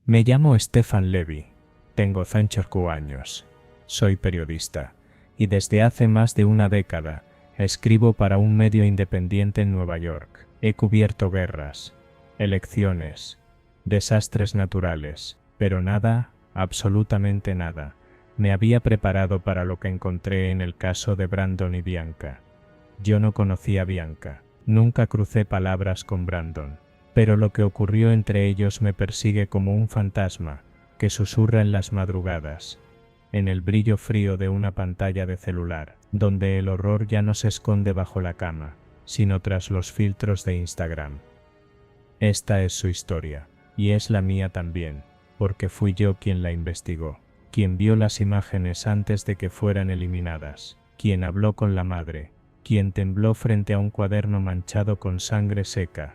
Me llamo Stefan Levy. Tengo 25 años. Soy periodista. Y desde hace más de una década, escribo para un medio independiente en Nueva York. He cubierto guerras, elecciones, desastres naturales, pero nada, absolutamente nada, me había preparado para lo que encontré en el caso de Brandon y Bianca. Yo no conocía a Bianca. Nunca crucé palabras con Brandon. Pero lo que ocurrió entre ellos me persigue como un fantasma, que susurra en las madrugadas, en el brillo frío de una pantalla de celular, donde el horror ya no se esconde bajo la cama, sino tras los filtros de Instagram. Esta es su historia, y es la mía también, porque fui yo quien la investigó, quien vio las imágenes antes de que fueran eliminadas, quien habló con la madre, quien tembló frente a un cuaderno manchado con sangre seca,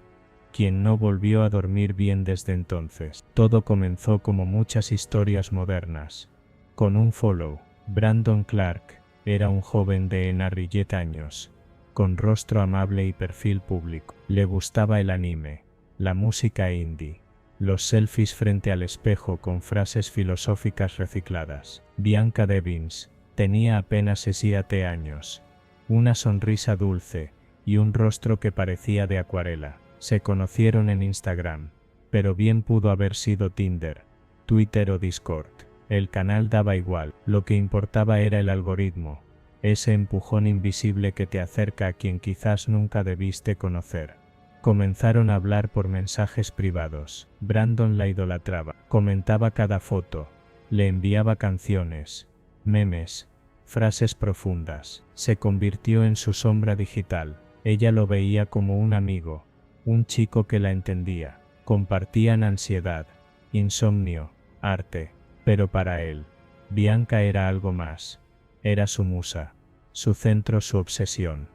quien no volvió a dormir bien desde entonces. Todo comenzó como muchas historias modernas. Con un follow, Brandon Clark era un joven de Henry 10 años, con rostro amable y perfil público. Le gustaba el anime, la música indie, los selfies frente al espejo con frases filosóficas recicladas. Bianca Devins tenía apenas 7 años, una sonrisa dulce y un rostro que parecía de acuarela. Se conocieron en Instagram, pero bien pudo haber sido Tinder, Twitter o Discord. El canal daba igual, lo que importaba era el algoritmo, ese empujón invisible que te acerca a quien quizás nunca debiste conocer. Comenzaron a hablar por mensajes privados. Brandon la idolatraba, comentaba cada foto, le enviaba canciones, memes, frases profundas. Se convirtió en su sombra digital. Ella lo veía como un amigo, un chico que la entendía. Compartían ansiedad, insomnio, arte, pero para él, Bianca era algo más. Era su musa, su centro, su obsesión.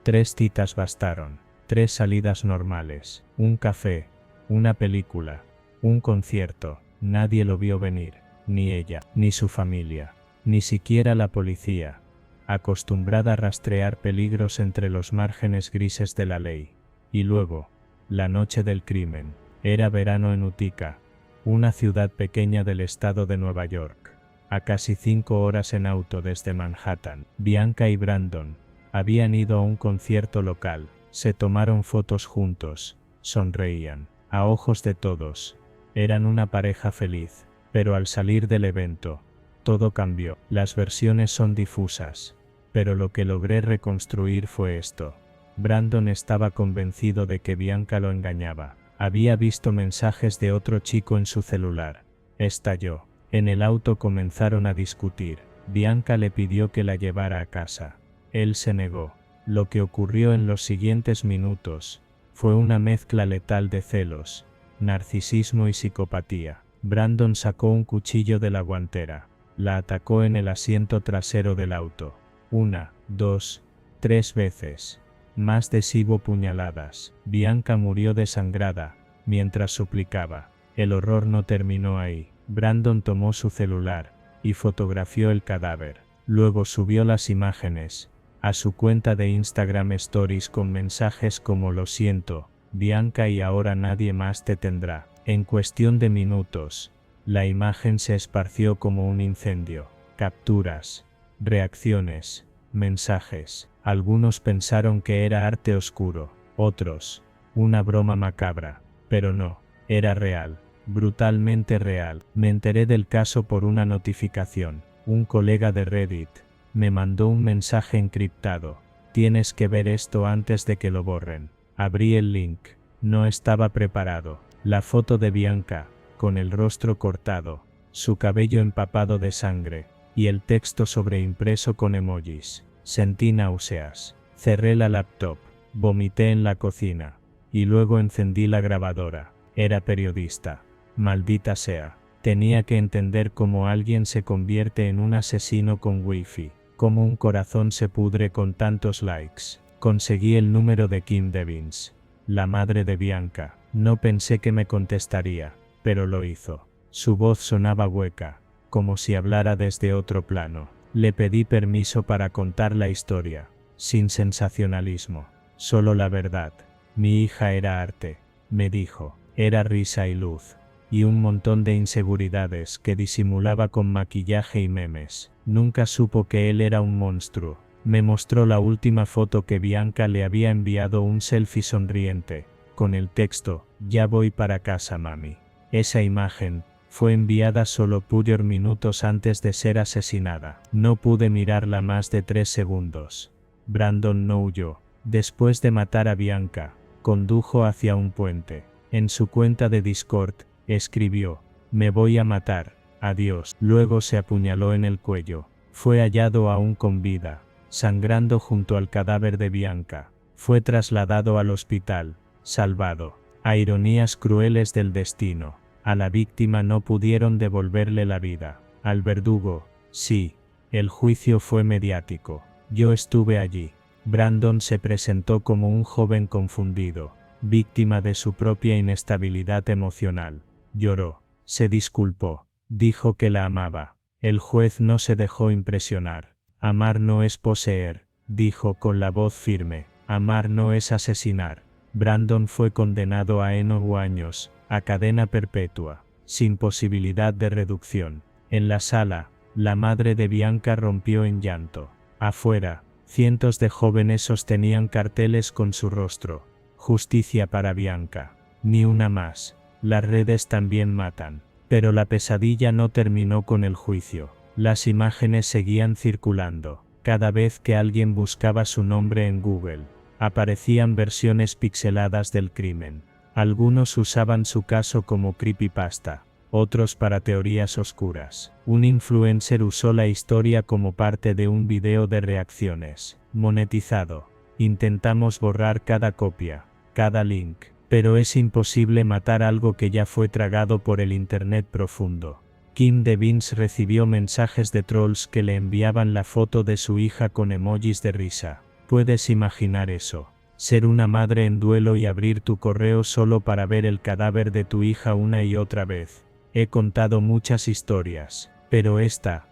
3 citas bastaron, 3 salidas normales, un café, una película, un concierto. Nadie lo vio venir, ni ella, ni su familia, ni siquiera la policía, acostumbrada a rastrear peligros entre los márgenes grises de la ley. Y luego, la noche del crimen. Era verano en Utica, una ciudad pequeña del estado de Nueva York, a casi 5 horas en auto desde Manhattan. Bianca y Brandon habían ido a un concierto local, se tomaron fotos juntos, sonreían, a ojos de todos. Eran una pareja feliz, pero al salir del evento, todo cambió. Las versiones son difusas, pero lo que logré reconstruir fue esto. Brandon estaba convencido de que Bianca lo engañaba. Había visto mensajes de otro chico en su celular. Estalló. En el auto comenzaron a discutir. Bianca le pidió que la llevara a casa. Él se negó. Lo que ocurrió en los siguientes minutos fue una mezcla letal de celos, narcisismo y psicopatía. Brandon sacó un cuchillo de la guantera. La atacó en el asiento trasero del auto. 1, 2, 3 veces. Más de 7 puñaladas. Bianca murió desangrada, mientras suplicaba. El horror no terminó ahí. Brandon tomó su celular y fotografió el cadáver. Luego subió las imágenes a su cuenta de Instagram Stories con mensajes como "Lo siento, Bianca, y ahora nadie más te tendrá". En cuestión de minutos, la imagen se esparció como un incendio. Capturas, reacciones, mensajes. Algunos pensaron que era arte oscuro, otros, una broma macabra, pero no, era real, brutalmente real. Me enteré del caso por una notificación. Un colega de Reddit me mandó un mensaje encriptado: "Tienes que ver esto antes de que lo borren". Abrí el link. No estaba preparado. La foto de Bianca, con el rostro cortado, su cabello empapado de sangre, y el texto sobreimpreso con emojis. Sentí náuseas. Cerré la laptop, vomité en la cocina, y luego encendí la grabadora. Era periodista. Maldita sea. Tenía que entender cómo alguien se convierte en un asesino con wifi, cómo un corazón se pudre con tantos likes. Conseguí el número de Kim Devins, la madre de Bianca. No pensé que me contestaría, pero lo hizo. Su voz sonaba hueca, como si hablara desde otro plano. Le pedí permiso para contar la historia, sin sensacionalismo, solo la verdad. Mi hija era arte, me dijo, era risa y luz. y un montón de inseguridades que disimulaba con maquillaje y memes. Nunca supo que él era un monstruo. Me mostró la última foto que Bianca le había enviado, un selfie sonriente, con el texto, "Ya voy para casa, mami". Esa imagen fue enviada solo pocos minutos antes de ser asesinada. No pude mirarla más de 3 segundos. Brandon no huyó. Después de matar a Bianca, condujo hacia un puente. En su cuenta de Discord, escribió: "Me voy a matar, adiós". Luego se apuñaló en el cuello. Fue hallado aún con vida, sangrando junto al cadáver de Bianca. Fue trasladado al hospital, salvado. A ironías crueles del destino, a la víctima no pudieron devolverle la vida. Al verdugo, sí. El juicio fue mediático. Yo estuve allí. Brandon se presentó como un joven confundido, víctima de su propia inestabilidad emocional. Lloró, se disculpó, dijo que la amaba. El juez no se dejó impresionar. Amar no es poseer, dijo con la voz firme. Amar no es asesinar. Brandon fue condenado a 9 años, a cadena perpetua, sin posibilidad de reducción. En la sala, la madre de Bianca rompió en llanto. Afuera, cientos de jóvenes sostenían carteles con su rostro. Justicia para Bianca. Ni una más. Las redes también matan. Pero la pesadilla no terminó con el juicio. Las imágenes seguían circulando. Cada vez que alguien buscaba su nombre en Google, aparecían versiones pixeladas del crimen. Algunos usaban su caso como creepypasta, otros para teorías oscuras. Un influencer usó la historia como parte de un video de reacciones, monetizado. Intentamos borrar cada copia, cada link, pero es imposible matar algo que ya fue tragado por el Internet profundo. Kim Devins recibió mensajes de trolls que le enviaban la foto de su hija con emojis de risa. ¿Puedes imaginar eso? Ser una madre en duelo y abrir tu correo solo para ver el cadáver de tu hija una y otra vez. He contado muchas historias, pero esta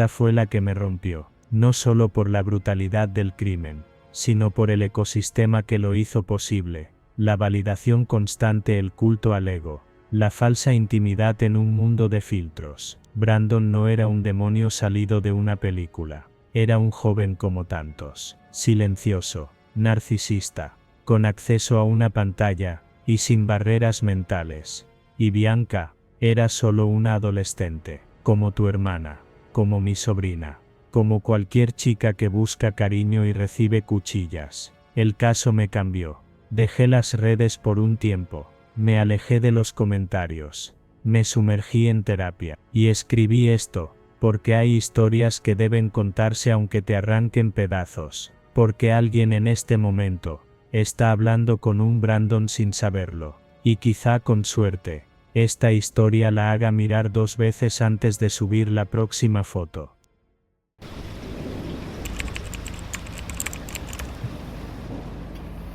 fue la que me rompió. No solo por la brutalidad del crimen, sino por el ecosistema que lo hizo posible. La validación constante, el culto al ego. La falsa intimidad en un mundo de filtros. Brandon no era un demonio salido de una película. Era un joven como tantos. Silencioso, narcisista, con acceso a una pantalla, y sin barreras mentales. Y Bianca era solo una adolescente, como tu hermana, como mi sobrina, como cualquier chica que busca cariño y recibe cuchillas. El caso me cambió. Dejé las redes por un tiempo. Me alejé de los comentarios, me sumergí en terapia, y escribí esto, porque hay historias que deben contarse aunque te arranquen pedazos, porque alguien en este momento está hablando con un Brandon sin saberlo, y quizá con suerte, esta historia la haga mirar 2 veces antes de subir la próxima foto.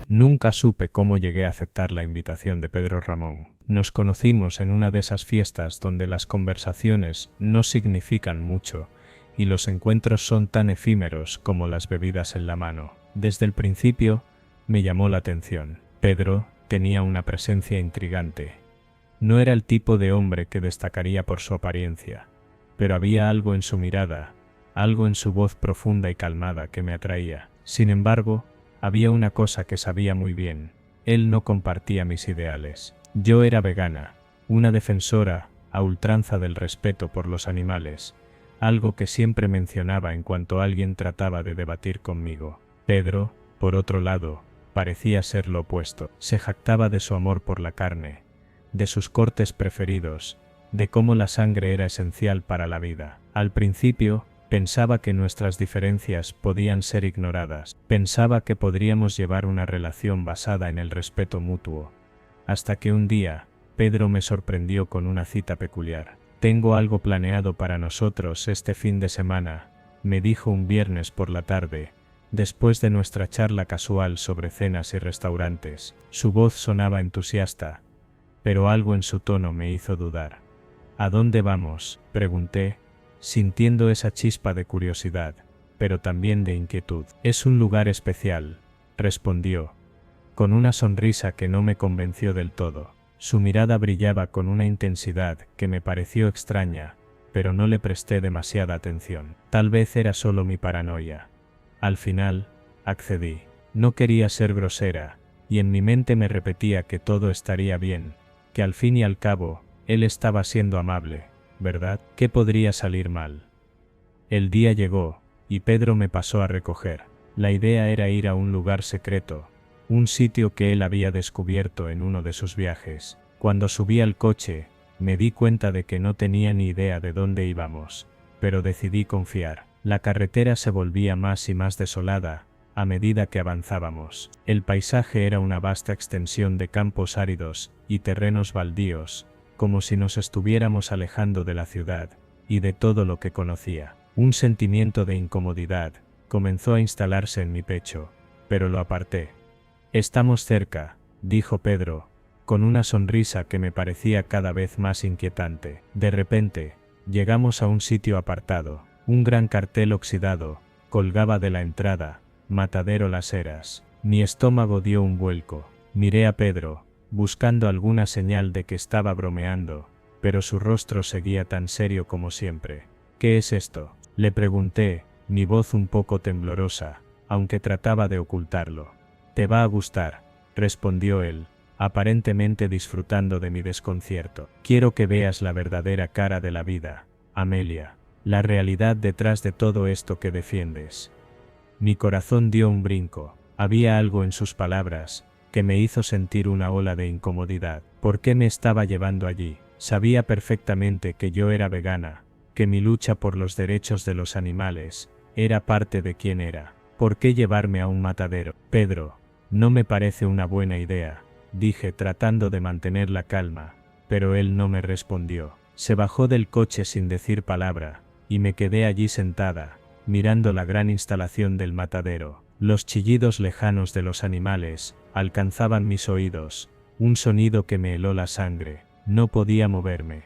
Nunca supe cómo llegué a aceptar la invitación de Pedro Ramón. Nos conocimos en una de esas fiestas donde las conversaciones no significan mucho y los encuentros son tan efímeros como las bebidas en la mano. Desde el principio me llamó la atención. Pedro tenía una presencia intrigante. No era el tipo de hombre que destacaría por su apariencia, pero había algo en su mirada, algo en su voz profunda y calmada que me atraía. Sin embargo, había una cosa que sabía muy bien. Él no compartía mis ideales. Yo era vegana, una defensora a ultranza del respeto por los animales, algo que siempre mencionaba en cuanto alguien trataba de debatir conmigo. Pedro, por otro lado, parecía ser lo opuesto. Se jactaba de su amor por la carne, de sus cortes preferidos, de cómo la sangre era esencial para la vida. Al principio, pensaba que nuestras diferencias podían ser ignoradas. Pensaba que podríamos llevar una relación basada en el respeto mutuo. Hasta que un día, Pedro me sorprendió con una cita peculiar. Tengo algo planeado para nosotros este fin de semana, me dijo un viernes por la tarde, después de nuestra charla casual sobre cenas y restaurantes. Su voz sonaba entusiasta, pero algo en su tono me hizo dudar. ¿A dónde vamos?, pregunté, sintiendo esa chispa de curiosidad, pero también de inquietud. Es un lugar especial, respondió, con una sonrisa que no me convenció del todo. Su mirada brillaba con una intensidad que me pareció extraña, pero no le presté demasiada atención. Tal vez era solo mi paranoia. Al final, accedí. No quería ser grosera, y en mi mente me repetía que todo estaría bien, que al fin y al cabo, él estaba siendo amable, ¿verdad? ¿Qué podría salir mal? El día llegó, y Pedro me pasó a recoger. La idea era ir a un lugar secreto, un sitio que él había descubierto en uno de sus viajes. Cuando subí al coche, me di cuenta de que no tenía ni idea de dónde íbamos, pero decidí confiar. La carretera se volvía más y más desolada a medida que avanzábamos. El paisaje era una vasta extensión de campos áridos y terrenos baldíos, como si nos estuviéramos alejando de la ciudad y de todo lo que conocía. Un sentimiento de incomodidad comenzó a instalarse en mi pecho, pero lo aparté. «Estamos cerca», dijo Pedro, con una sonrisa que me parecía cada vez más inquietante. De repente, llegamos a un sitio apartado. Un gran cartel oxidado colgaba de la entrada: Matadero Las Heras. Mi estómago dio un vuelco. Miré a Pedro, buscando alguna señal de que estaba bromeando, pero su rostro seguía tan serio como siempre. «¿Qué es esto?», le pregunté, mi voz un poco temblorosa, aunque trataba de ocultarlo. «Te va a gustar», respondió él, aparentemente disfrutando de mi desconcierto. «Quiero que veas la verdadera cara de la vida, Amelia, la realidad detrás de todo esto que defiendes». Mi corazón dio un brinco. Había algo en sus palabras que me hizo sentir una ola de incomodidad. ¿Por qué me estaba llevando allí? Sabía perfectamente que yo era vegana, que mi lucha por los derechos de los animales era parte de quién era. ¿Por qué llevarme a un matadero? «Pedro, no me parece una buena idea», dije tratando de mantener la calma, pero él no me respondió. Se bajó del coche sin decir palabra, y me quedé allí sentada, mirando la gran instalación del matadero. Los chillidos lejanos de los animales alcanzaban mis oídos, un sonido que me heló la sangre. No podía moverme.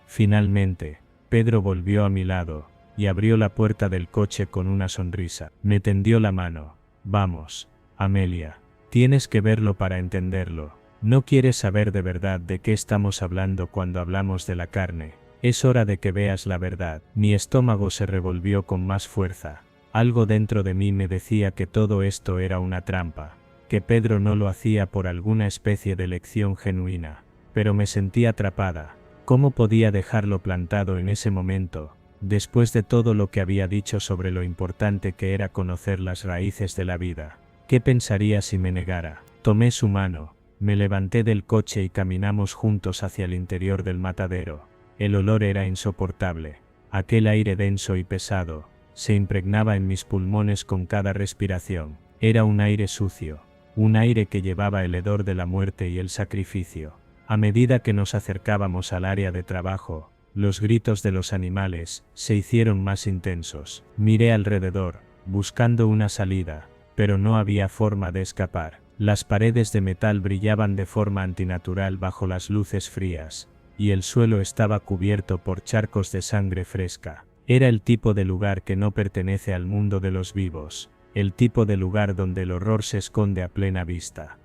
Finalmente, Pedro volvió a mi lado y abrió la puerta del coche con una sonrisa. Me tendió la mano. «Vamos, Amelia. Tienes que verlo para entenderlo. No quieres saber de verdad de qué estamos hablando cuando hablamos de la carne. Es hora de que veas la verdad». Mi estómago se revolvió con más fuerza. Algo dentro de mí me decía que todo esto era una trampa, que Pedro no lo hacía por alguna especie de lección genuina. Pero me sentí atrapada. ¿Cómo podía dejarlo plantado en ese momento, después de todo lo que había dicho sobre lo importante que era conocer las raíces de la vida? ¿Qué pensaría si me negara? Tomé su mano, me levanté del coche y caminamos juntos hacia el interior del matadero. El olor era insoportable. Aquel aire denso y pesado se impregnaba en mis pulmones con cada respiración. Era un aire sucio, un aire que llevaba el hedor de la muerte y el sacrificio. A medida que nos acercábamos al área de trabajo, los gritos de los animales se hicieron más intensos. Miré alrededor, buscando una salida, pero no había forma de escapar. Las paredes de metal brillaban de forma antinatural bajo las luces frías, y el suelo estaba cubierto por charcos de sangre fresca. Era el tipo de lugar que no pertenece al mundo de los vivos, el tipo de lugar donde el horror se esconde a plena vista.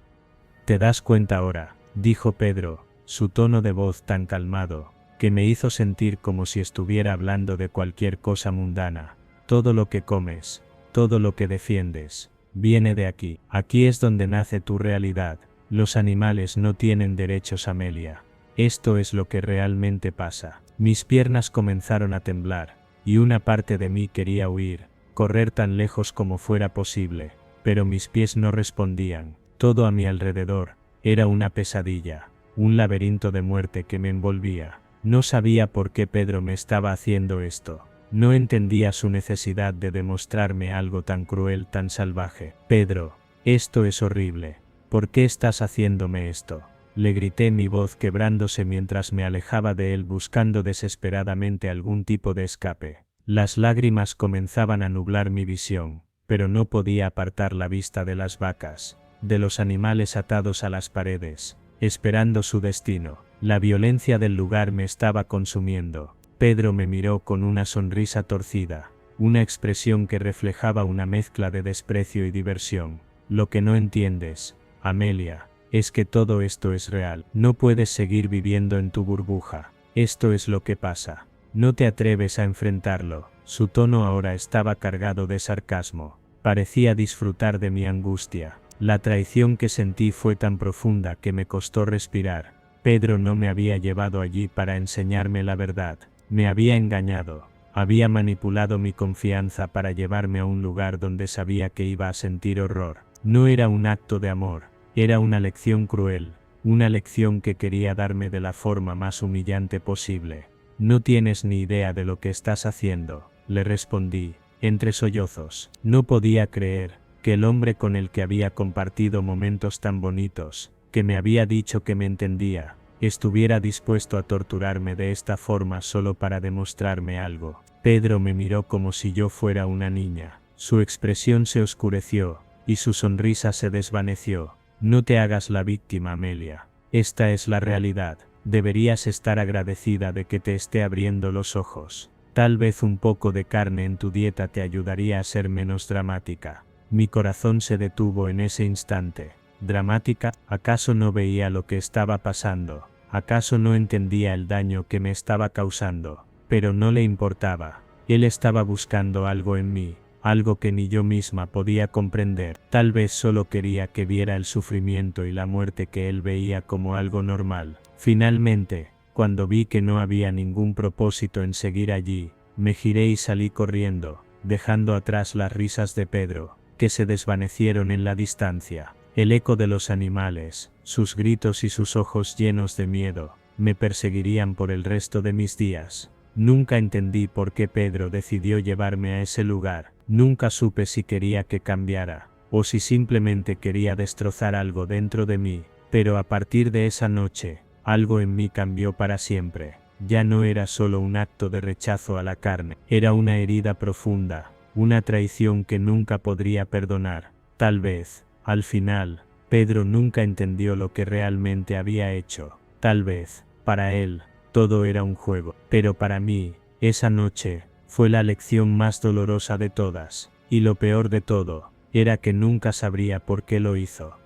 «¿Te das cuenta ahora?», dijo Pedro, su tono de voz tan calmado, que me hizo sentir como si estuviera hablando de cualquier cosa mundana. «Todo lo que comes, todo lo que defiendes, viene de aquí. Aquí es donde nace tu realidad. Los animales no tienen derechos, Amelia. Esto es lo que realmente pasa». Mis piernas comenzaron a temblar, y una parte de mí quería huir, correr tan lejos como fuera posible, pero mis pies no respondían. Todo a mi alrededor era una pesadilla, un laberinto de muerte que me envolvía. No sabía por qué Pedro me estaba haciendo esto. No entendía su necesidad de demostrarme algo tan cruel, tan salvaje. «Pedro, esto es horrible. ¿Por qué estás haciéndome esto?», le grité, mi voz quebrándose mientras me alejaba de él buscando desesperadamente algún tipo de escape. Las lágrimas comenzaban a nublar mi visión, pero no podía apartar la vista de las vacas, de los animales atados a las paredes, esperando su destino. La violencia del lugar me estaba consumiendo. Pedro me miró con una sonrisa torcida, una expresión que reflejaba una mezcla de desprecio y diversión. «Lo que no entiendes, Amelia, es que todo esto es real. No puedes seguir viviendo en tu burbuja. Esto es lo que pasa. No te atreves a enfrentarlo. Su tono ahora estaba cargado de sarcasmo. Parecía disfrutar de mi angustia. La traición que sentí fue tan profunda que me costó respirar. Pedro no me había llevado allí para enseñarme la verdad. Me había engañado. Había manipulado mi confianza para llevarme a un lugar donde sabía que iba a sentir horror. No era un acto de amor. Era una lección cruel. Una lección que quería darme de la forma más humillante posible. No tienes ni idea de lo que estás haciendo, le respondí, entre sollozos. No podía creer que el hombre con el que había compartido momentos tan bonitos, que me había dicho que me entendía, estuviera dispuesto a torturarme de esta forma solo para demostrarme algo. Pedro me miró como si yo fuera una niña. Su expresión se oscureció, y su sonrisa se desvaneció. No te hagas la víctima, Amelia. Esta es la realidad. Deberías estar agradecida de que te esté abriendo los ojos. Tal vez un poco de carne en tu dieta te ayudaría a ser menos dramática. Mi corazón se detuvo en ese instante. ¿Dramática? ¿Acaso no veía lo que estaba pasando? ¿Acaso no entendía el daño que me estaba causando? Pero no le importaba. Él estaba buscando algo en mí, algo que ni yo misma podía comprender. Tal vez solo quería que viera el sufrimiento y la muerte que él veía como algo normal. Finalmente, cuando vi que no había ningún propósito en seguir allí, me giré y salí corriendo, dejando atrás las risas de Pedro, que se desvanecieron en la distancia. El eco de los animales, sus gritos y sus ojos llenos de miedo, me perseguirían por el resto de mis días. Nunca entendí por qué Pedro decidió llevarme a ese lugar. Nunca supe si quería que cambiara, o si simplemente quería destrozar algo dentro de mí. Pero a partir de esa noche, algo en mí cambió para siempre. Ya no era solo un acto de rechazo a la carne, era una herida profunda, una traición que nunca podría perdonar. Tal vez, al final, Pedro nunca entendió lo que realmente había hecho. Tal vez, para él, todo era un juego. Pero para mí, esa noche, fue la lección más dolorosa de todas. Y lo peor de todo, era que nunca sabría por qué lo hizo.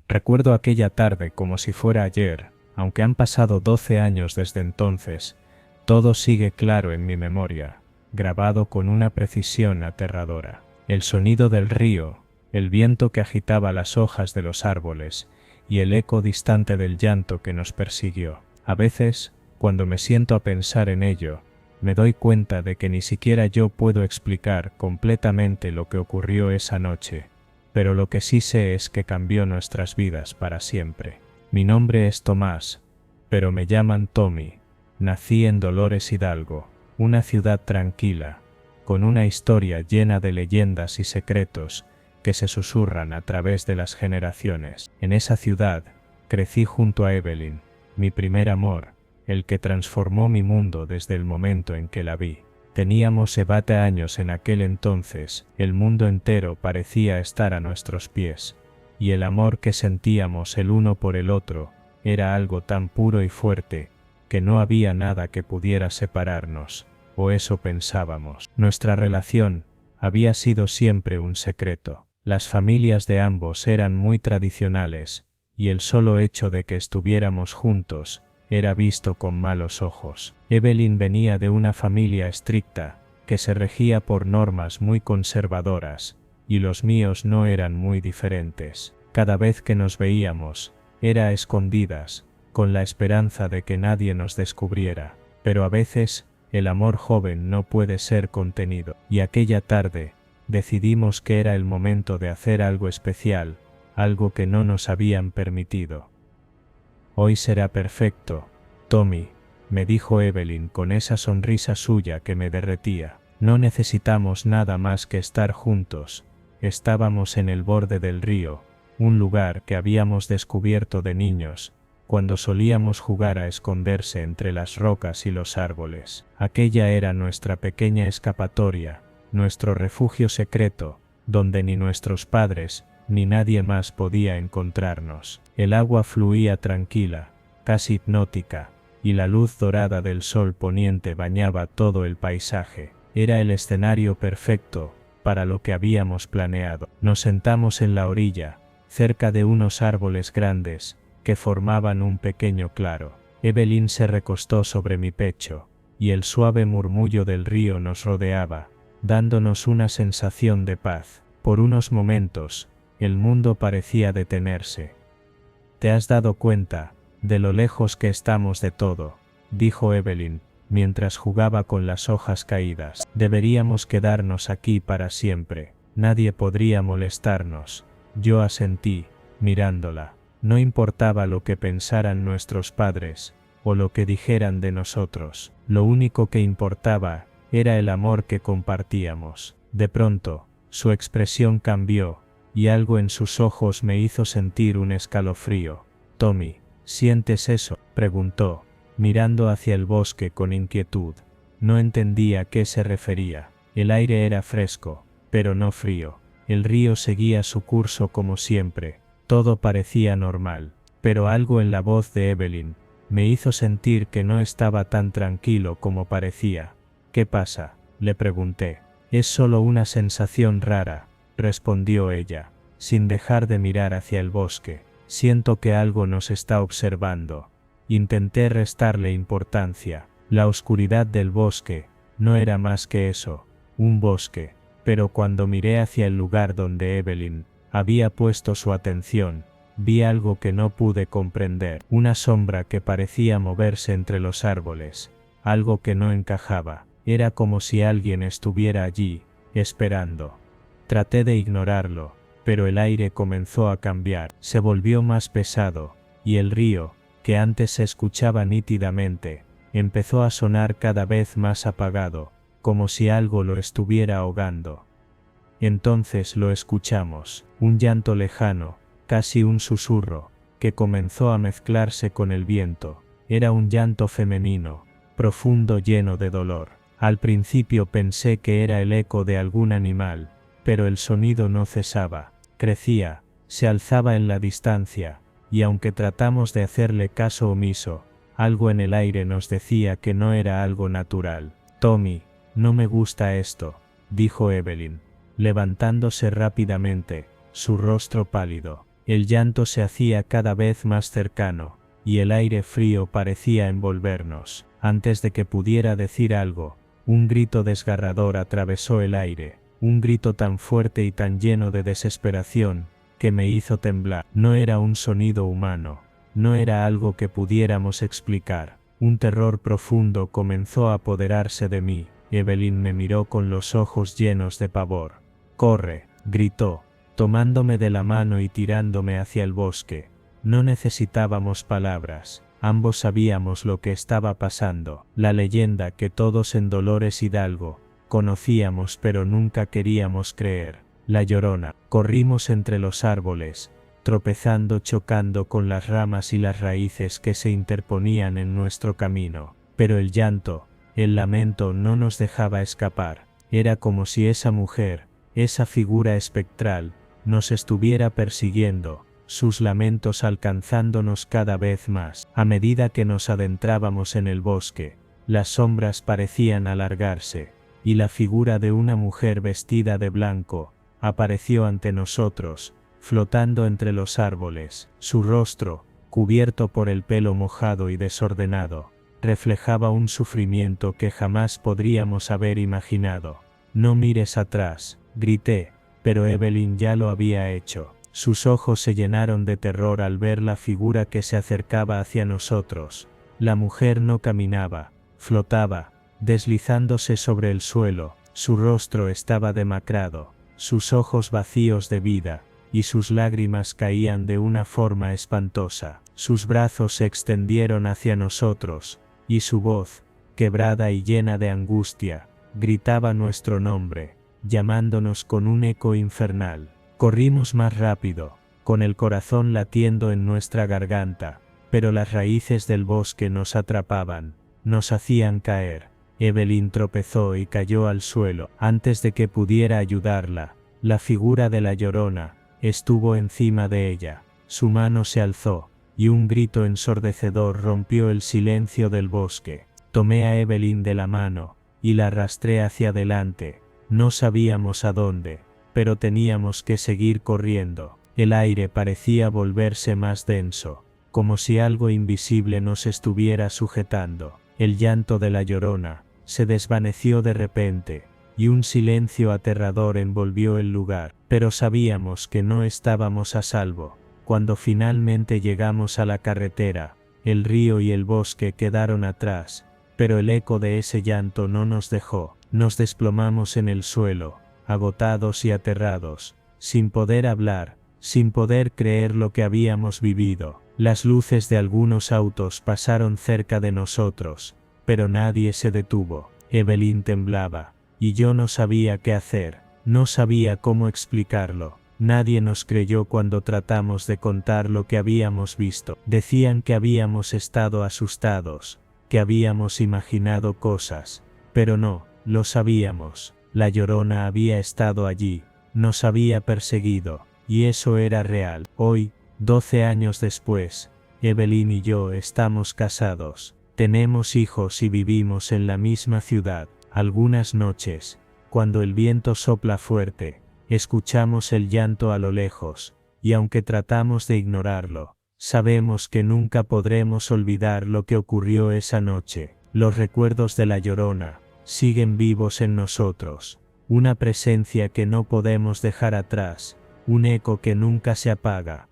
Recuerdo aquella tarde como si fuera ayer, aunque han pasado 12 años desde entonces. Todo sigue claro en mi memoria, grabado con una precisión aterradora. El sonido del río, el viento que agitaba las hojas de los árboles, y el eco distante del llanto que nos persiguió. A veces, cuando me siento a pensar en ello, me doy cuenta de que ni siquiera yo puedo explicar completamente lo que ocurrió esa noche, pero lo que sí sé es que cambió nuestras vidas para siempre. Mi nombre es Tomás, pero me llaman Tommy. Nací en Dolores Hidalgo, una ciudad tranquila, con una historia llena de leyendas y secretos que se susurran a través de las generaciones. En esa ciudad, crecí junto a Evelyn, mi primer amor, el que transformó mi mundo desde el momento en que la vi. Teníamos 7 años en aquel entonces, el mundo entero parecía estar a nuestros pies, y el amor que sentíamos el uno por el otro era algo tan puro y fuerte, que no había nada que pudiera separarnos, o eso pensábamos. Nuestra relación había sido siempre un secreto. Las familias de ambos eran muy tradicionales, y el solo hecho de que estuviéramos juntos era visto con malos ojos. Evelyn venía de una familia estricta, que se regía por normas muy conservadoras, y los míos no eran muy diferentes. Cada vez que nos veíamos, era a escondidas, con la esperanza de que nadie nos descubriera. Pero a veces, el amor joven no puede ser contenido, y aquella tarde, decidimos que era el momento de hacer algo especial, algo que no nos habían permitido. Hoy será perfecto, Tommy, me dijo Evelyn con esa sonrisa suya que me derretía. No necesitamos nada más que estar juntos. Estábamos en el borde del río, un lugar que habíamos descubierto de niños, cuando solíamos jugar a esconderse entre las rocas y los árboles. Aquella era nuestra pequeña escapatoria, nuestro refugio secreto, donde ni nuestros padres, ni nadie más podía encontrarnos. El agua fluía tranquila, casi hipnótica, y la luz dorada del sol poniente bañaba todo el paisaje. Era el escenario perfecto, para lo que habíamos planeado. Nos sentamos en la orilla, cerca de unos árboles grandes, que formaban un pequeño claro. Evelyn se recostó sobre mi pecho, y el suave murmullo del río nos rodeaba, dándonos una sensación de paz. Por unos momentos, el mundo parecía detenerse. ¿Te has dado cuenta de lo lejos que estamos de todo?, dijo Evelyn, mientras jugaba con las hojas caídas. Deberíamos quedarnos aquí para siempre. Nadie podría molestarnos. Yo asentí, mirándola. No importaba lo que pensaran nuestros padres, o lo que dijeran de nosotros. Lo único que importaba era el amor que compartíamos. De pronto, su expresión cambió, y algo en sus ojos me hizo sentir un escalofrío. «Tommy, ¿sientes eso?», preguntó, mirando hacia el bosque con inquietud. No entendía a qué se refería. El aire era fresco, pero no frío. El río seguía su curso como siempre. Todo parecía normal. Pero algo en la voz de Evelyn me hizo sentir que no estaba tan tranquilo como parecía. «¿Qué pasa?», le pregunté. «Es solo una sensación rara», respondió ella, sin dejar de mirar hacia el bosque. «Siento que algo nos está observando». Intenté restarle importancia. La oscuridad del bosque no era más que eso, un bosque. Pero cuando miré hacia el lugar donde Evelyn había puesto su atención, vi algo que no pude comprender. Una sombra que parecía moverse entre los árboles. Algo que no encajaba. Era como si alguien estuviera allí, esperando. Traté de ignorarlo, pero el aire comenzó a cambiar. Se volvió más pesado, y el río, que antes se escuchaba nítidamente, empezó a sonar cada vez más apagado, como si algo lo estuviera ahogando. Entonces lo escuchamos, un llanto lejano, casi un susurro, que comenzó a mezclarse con el viento. Era un llanto femenino, profundo, lleno de dolor. Al principio pensé que era el eco de algún animal, pero el sonido no cesaba, crecía, se alzaba en la distancia, y aunque tratamos de hacerle caso omiso, algo en el aire nos decía que no era algo natural. «Tommy, no me gusta esto», dijo Evelyn, levantándose rápidamente, su rostro pálido. El llanto se hacía cada vez más cercano, y el aire frío parecía envolvernos. Antes de que pudiera decir algo, un grito desgarrador atravesó el aire, un grito tan fuerte y tan lleno de desesperación, que me hizo temblar. No era un sonido humano, no era algo que pudiéramos explicar. Un terror profundo comenzó a apoderarse de mí. Evelyn me miró con los ojos llenos de pavor. «Corre», gritó, tomándome de la mano y tirándome hacia el bosque. No necesitábamos palabras, ambos sabíamos lo que estaba pasando. La leyenda que todos en Dolores Hidalgo conocíamos pero nunca queríamos creer. La Llorona. Corrimos entre los árboles, tropezando, chocando con las ramas y las raíces que se interponían en nuestro camino. Pero el llanto, el lamento no nos dejaba escapar. Era como si esa mujer, esa figura espectral, nos estuviera persiguiendo, sus lamentos alcanzándonos cada vez más. A medida que nos adentrábamos en el bosque, las sombras parecían alargarse, y la figura de una mujer vestida de blanco apareció ante nosotros, flotando entre los árboles. Su rostro, cubierto por el pelo mojado y desordenado, reflejaba un sufrimiento que jamás podríamos haber imaginado. «No mires atrás», grité, pero Evelyn ya lo había hecho. Sus ojos se llenaron de terror al ver la figura que se acercaba hacia nosotros. La mujer no caminaba, flotaba, deslizándose sobre el suelo. Su rostro estaba demacrado, sus ojos vacíos de vida, y sus lágrimas caían de una forma espantosa. Sus brazos se extendieron hacia nosotros, y su voz, quebrada y llena de angustia, gritaba nuestro nombre, llamándonos con un eco infernal. Corrimos más rápido, con el corazón latiendo en nuestra garganta, pero las raíces del bosque nos atrapaban, nos hacían caer. Evelyn tropezó y cayó al suelo. Antes de que pudiera ayudarla, la figura de la Llorona estuvo encima de ella. Su mano se alzó, y un grito ensordecedor rompió el silencio del bosque. Tomé a Evelyn de la mano, y la arrastré hacia adelante, No sabíamos a dónde, pero teníamos que seguir corriendo. El aire parecía volverse más denso, como si algo invisible nos estuviera sujetando. El llanto de la Llorona se desvaneció de repente, y un silencio aterrador envolvió el lugar, pero sabíamos que no estábamos a salvo. Cuando finalmente llegamos a la carretera, el río y el bosque quedaron atrás, pero el eco de ese llanto no nos dejó. Nos desplomamos en el suelo, agotados y aterrados, sin poder hablar, sin poder creer lo que habíamos vivido. Las luces de algunos autos pasaron cerca de nosotros, pero nadie se detuvo. Evelyn temblaba, y yo no sabía qué hacer, no sabía cómo explicarlo. Nadie nos creyó cuando tratamos de contar lo que habíamos visto. Decían que habíamos estado asustados, que habíamos imaginado cosas, pero no, lo sabíamos. La Llorona había estado allí, nos había perseguido, y eso era real. Hoy, 12 años después, Evelyn y yo estamos casados, tenemos hijos y vivimos en la misma ciudad. Algunas noches, cuando el viento sopla fuerte, escuchamos el llanto a lo lejos, y aunque tratamos de ignorarlo, sabemos que nunca podremos olvidar lo que ocurrió esa noche. Los recuerdos de la Llorona siguen vivos en nosotros, una presencia que no podemos dejar atrás, un eco que nunca se apaga.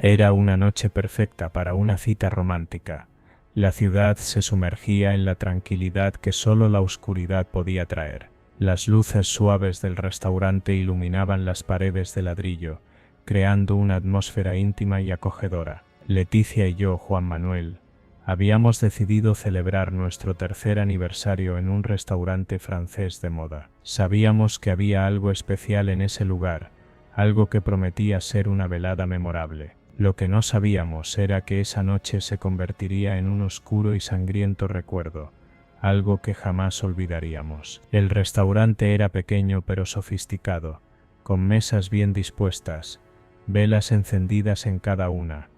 Era una noche perfecta para una cita romántica. La ciudad se sumergía en la tranquilidad que solo la oscuridad podía traer. Las luces suaves del restaurante iluminaban las paredes de ladrillo, creando una atmósfera íntima y acogedora. Leticia y yo, Juan Manuel, habíamos decidido celebrar nuestro tercer aniversario en un restaurante francés de moda. Sabíamos que había algo especial en ese lugar, algo que prometía ser una velada memorable. Lo que no sabíamos era que esa noche se convertiría en un oscuro y sangriento recuerdo, algo que jamás olvidaríamos. El restaurante era pequeño pero sofisticado, con mesas bien dispuestas, velas encendidas en cada una,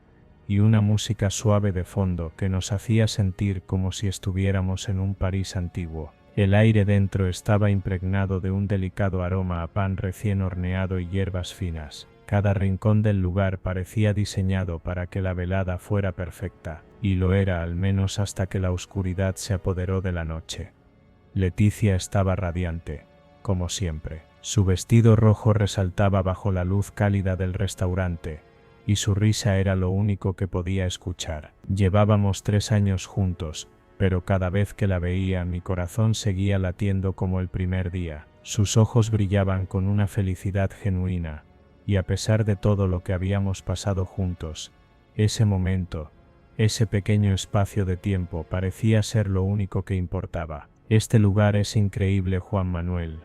y una música suave de fondo que nos hacía sentir como si estuviéramos en un París antiguo. El aire dentro estaba impregnado de un delicado aroma a pan recién horneado y hierbas finas. Cada rincón del lugar parecía diseñado para que la velada fuera perfecta, y lo era al menos hasta que la oscuridad se apoderó de la noche. Leticia estaba radiante, como siempre. Su vestido rojo resaltaba bajo la luz cálida del restaurante, y su risa era lo único que podía escuchar. Llevábamos 3 años juntos, pero cada vez que la veía mi corazón seguía latiendo como el primer día. Sus ojos brillaban con una felicidad genuina, y a pesar de todo lo que habíamos pasado juntos, ese momento, ese pequeño espacio de tiempo parecía ser lo único que importaba. Este lugar es increíble, Juan Manuel,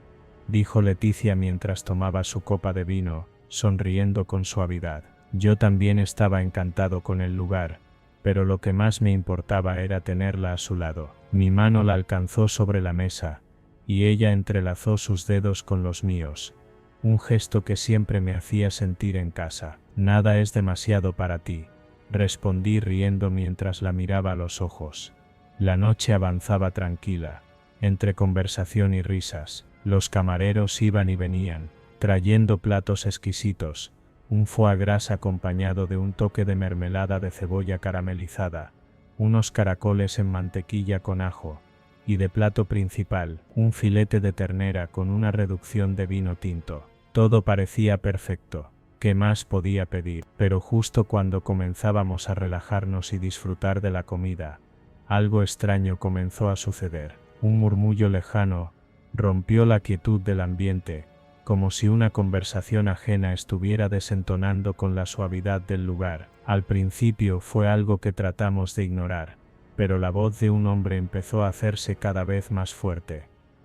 dijo Leticia mientras tomaba su copa de vino, sonriendo con suavidad. Yo también estaba encantado con el lugar, pero lo que más me importaba era tenerla a su lado. Mi mano la alcanzó sobre la mesa, y ella entrelazó sus dedos con los míos, un gesto que siempre me hacía sentir en casa. Nada es demasiado para ti, respondí riendo mientras la miraba a los ojos. La noche avanzaba tranquila, entre conversación y risas. Los camareros iban y venían, trayendo platos exquisitos, un foie gras acompañado de un toque de mermelada de cebolla caramelizada, unos caracoles en mantequilla con ajo, y de plato principal, un filete de ternera con una reducción de vino tinto. Todo parecía perfecto. ¿Qué más podía pedir? Pero justo cuando comenzábamos a relajarnos y disfrutar de la comida, algo extraño comenzó a suceder. Un murmullo lejano rompió la quietud del ambiente, como si una conversación ajena estuviera desentonando con la suavidad del lugar. Al principio fue algo que tratamos de ignorar, pero la voz de un hombre empezó a hacerse cada vez más fuerte.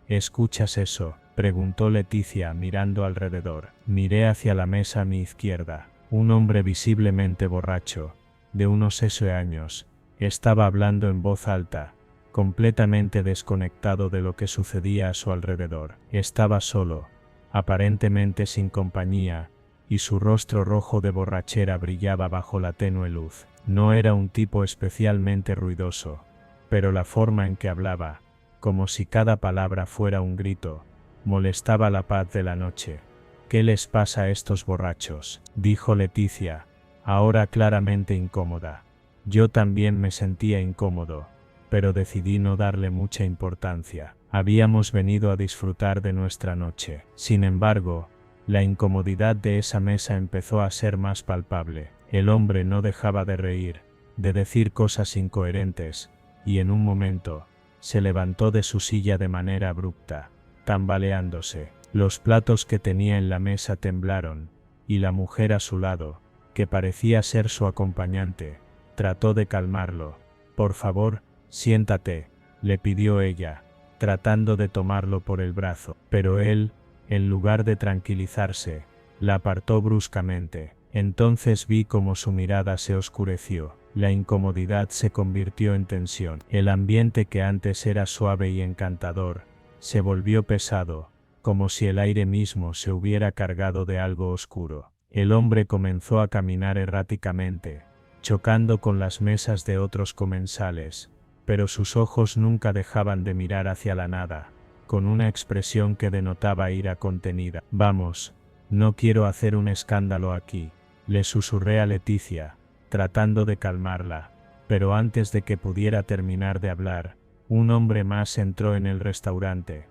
¿Escuchas eso?, preguntó Leticia mirando alrededor. Miré hacia la mesa a mi izquierda. Un hombre visiblemente borracho, de unos 6 años, estaba hablando en voz alta, completamente desconectado de lo que sucedía a su alrededor. Estaba solo, aparentemente sin compañía, y su rostro rojo de borrachera brillaba bajo la tenue luz. No era un tipo especialmente ruidoso, pero la forma en que hablaba, como si cada palabra fuera un grito, molestaba la paz de la noche. «¿Qué les pasa a estos borrachos?», dijo Leticia, ahora claramente incómoda. Yo también me sentía incómodo, pero decidí no darle mucha importancia. Habíamos venido a disfrutar de nuestra noche. Sin embargo, la incomodidad de esa mesa empezó a ser más palpable. El hombre no dejaba de reír, de decir cosas incoherentes, y en un momento, se levantó de su silla de manera abrupta, tambaleándose. Los platos que tenía en la mesa temblaron, y la mujer a su lado, que parecía ser su acompañante, trató de calmarlo. «Por favor, siéntate», le pidió ella, tratando de tomarlo por el brazo. Pero él, en lugar de tranquilizarse, la apartó bruscamente. Entonces vi cómo su mirada se oscureció. La incomodidad se convirtió en tensión. El ambiente que antes era suave y encantador, se volvió pesado, como si el aire mismo se hubiera cargado de algo oscuro. El hombre comenzó a caminar erráticamente, chocando con las mesas de otros comensales, pero sus ojos nunca dejaban de mirar hacia la nada, con una expresión que denotaba ira contenida. «Vamos, no quiero hacer un escándalo aquí», le susurré a Leticia, tratando de calmarla, pero antes de que pudiera terminar de hablar, un hombre más entró en el restaurante.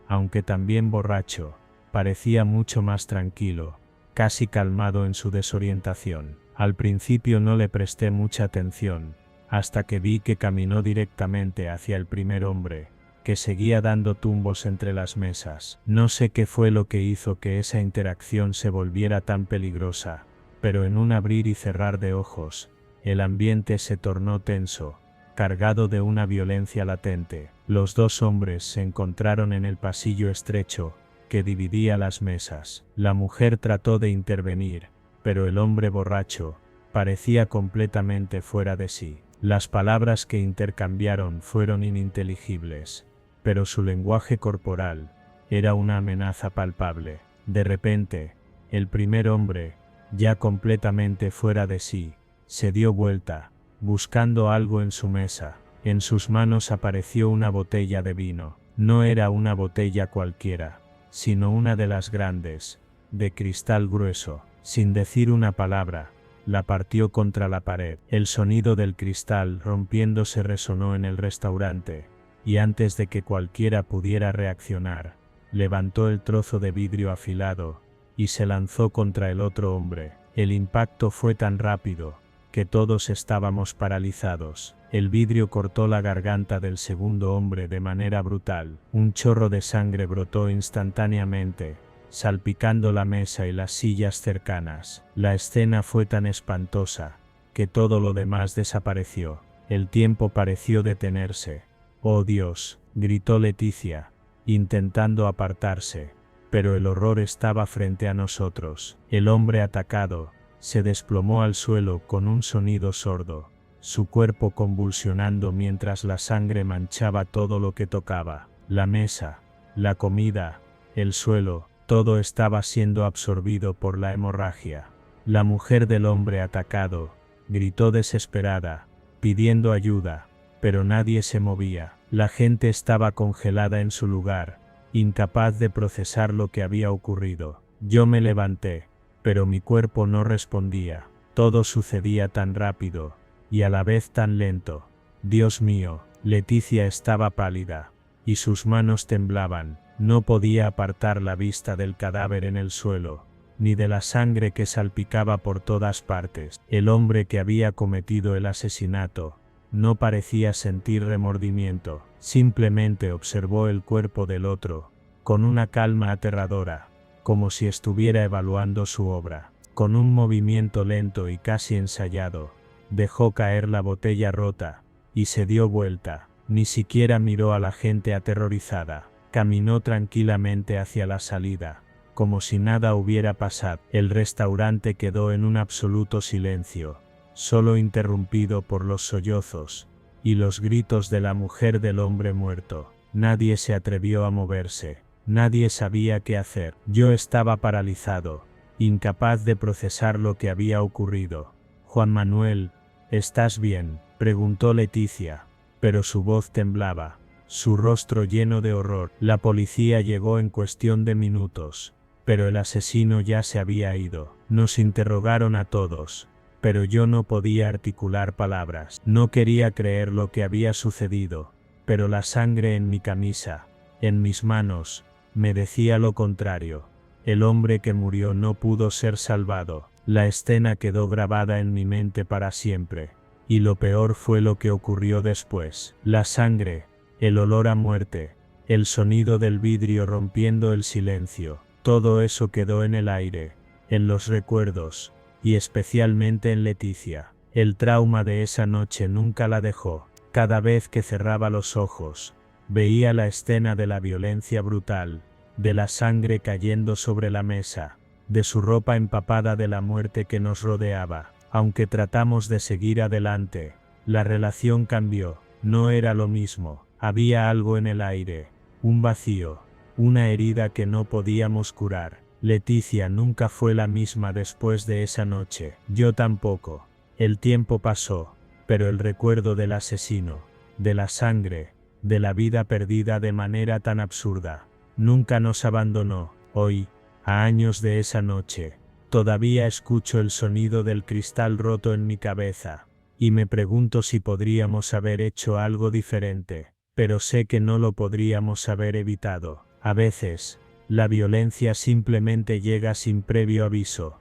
Aunque también borracho, parecía mucho más tranquilo, casi calmado en su desorientación. Al principio no le presté mucha atención, hasta que vi que caminó directamente hacia el primer hombre, que seguía dando tumbos entre las mesas. No sé qué fue lo que hizo que esa interacción se volviera tan peligrosa, pero en un abrir y cerrar de ojos, el ambiente se tornó tenso, cargado de una violencia latente. Los dos hombres se encontraron en el pasillo estrecho que dividía las mesas. La mujer trató de intervenir, pero el hombre borracho parecía completamente fuera de sí. Las palabras que intercambiaron fueron ininteligibles, pero su lenguaje corporal era una amenaza palpable. De repente, el primer hombre, ya completamente fuera de sí, se dio vuelta, buscando algo en su mesa. En sus manos apareció una botella de vino. No era una botella cualquiera, sino una de las grandes, de cristal grueso. Sin decir una palabra, la partió contra la pared. El sonido del cristal rompiéndose resonó en el restaurante, y antes de que cualquiera pudiera reaccionar, levantó el trozo de vidrio afilado y se lanzó contra el otro hombre. El impacto fue tan rápido que todos estábamos paralizados. El vidrio cortó la garganta del segundo hombre de manera brutal. Un chorro de sangre brotó instantáneamente, salpicando la mesa y las sillas cercanas. La escena fue tan espantosa que todo lo demás desapareció. El tiempo pareció detenerse. «¡Oh Dios!», gritó Leticia, intentando apartarse, pero el horror estaba frente a nosotros. El hombre atacado se desplomó al suelo con un sonido sordo, su cuerpo convulsionando mientras la sangre manchaba todo lo que tocaba. La mesa, la comida, el suelo, todo estaba siendo absorbido por la hemorragia. La mujer del hombre atacado gritó desesperada, pidiendo ayuda, pero nadie se movía. La gente estaba congelada en su lugar, incapaz de procesar lo que había ocurrido. Yo me levanté, pero mi cuerpo no respondía. Todo sucedía tan rápido, y a la vez tan lento. Dios mío, Leticia estaba pálida, y sus manos temblaban. No podía apartar la vista del cadáver en el suelo, ni de la sangre que salpicaba por todas partes. El hombre que había cometido el asesinato no parecía sentir remordimiento, simplemente observó el cuerpo del otro, con una calma aterradora, como si estuviera evaluando su obra. Con un movimiento lento y casi ensayado, dejó caer la botella rota, y se dio vuelta. Ni siquiera miró a la gente aterrorizada. Caminó tranquilamente hacia la salida, como si nada hubiera pasado. El restaurante quedó en un absoluto silencio, solo interrumpido por los sollozos y los gritos de la mujer del hombre muerto. Nadie se atrevió a moverse. Nadie sabía qué hacer. Yo estaba paralizado, incapaz de procesar lo que había ocurrido. «Juan Manuel, ¿estás bien?», preguntó Leticia, pero su voz temblaba, su rostro lleno de horror. La policía llegó en cuestión de minutos, pero el asesino ya se había ido. Nos interrogaron a todos, pero yo no podía articular palabras. No quería creer lo que había sucedido, pero la sangre en mi camisa, en mis manos, me decía lo contrario. El hombre que murió no pudo ser salvado. La escena quedó grabada en mi mente para siempre. Y lo peor fue lo que ocurrió después. La sangre, el olor a muerte, el sonido del vidrio rompiendo el silencio. Todo eso quedó en el aire, en los recuerdos, y especialmente en Leticia. El trauma de esa noche nunca la dejó. Cada vez que cerraba los ojos, veía la escena de la violencia brutal, de la sangre cayendo sobre la mesa, de su ropa empapada de la muerte que nos rodeaba. Aunque tratamos de seguir adelante, la relación cambió. No era lo mismo. Había algo en el aire, un vacío, una herida que no podíamos curar. Leticia nunca fue la misma después de esa noche. Yo tampoco. El tiempo pasó, pero el recuerdo del asesino, de la sangre, de la vida perdida de manera tan absurda, nunca nos abandonó. Hoy, a años de esa noche, todavía escucho el sonido del cristal roto en mi cabeza, y me pregunto si podríamos haber hecho algo diferente, pero sé que no lo podríamos haber evitado. A veces, la violencia simplemente llega sin previo aviso.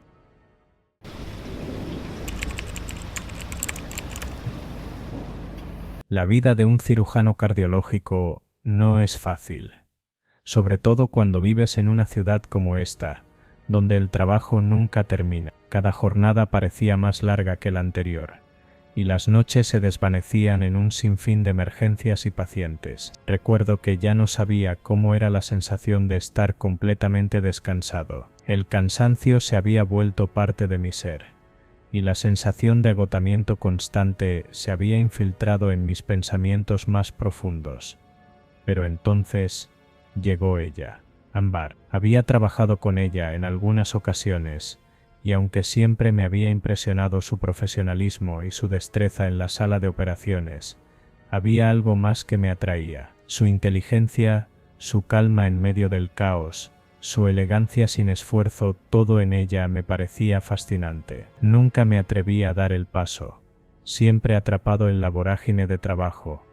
La vida de un cirujano cardiológico no es fácil, sobre todo cuando vives en una ciudad como esta, donde el trabajo nunca termina. Cada jornada parecía más larga que la anterior, y las noches se desvanecían en un sinfín de emergencias y pacientes. Recuerdo que ya no sabía cómo era la sensación de estar completamente descansado. El cansancio se había vuelto parte de mi ser, y la sensación de agotamiento constante se había infiltrado en mis pensamientos más profundos. Pero entonces llegó ella, Ambar. Había trabajado con ella en algunas ocasiones, y aunque siempre me había impresionado su profesionalismo y su destreza en la sala de operaciones, había algo más que me atraía. Su inteligencia, su calma en medio del caos, su elegancia sin esfuerzo, todo en ella me parecía fascinante. Nunca me atreví a dar el paso, siempre atrapado en la vorágine de trabajo,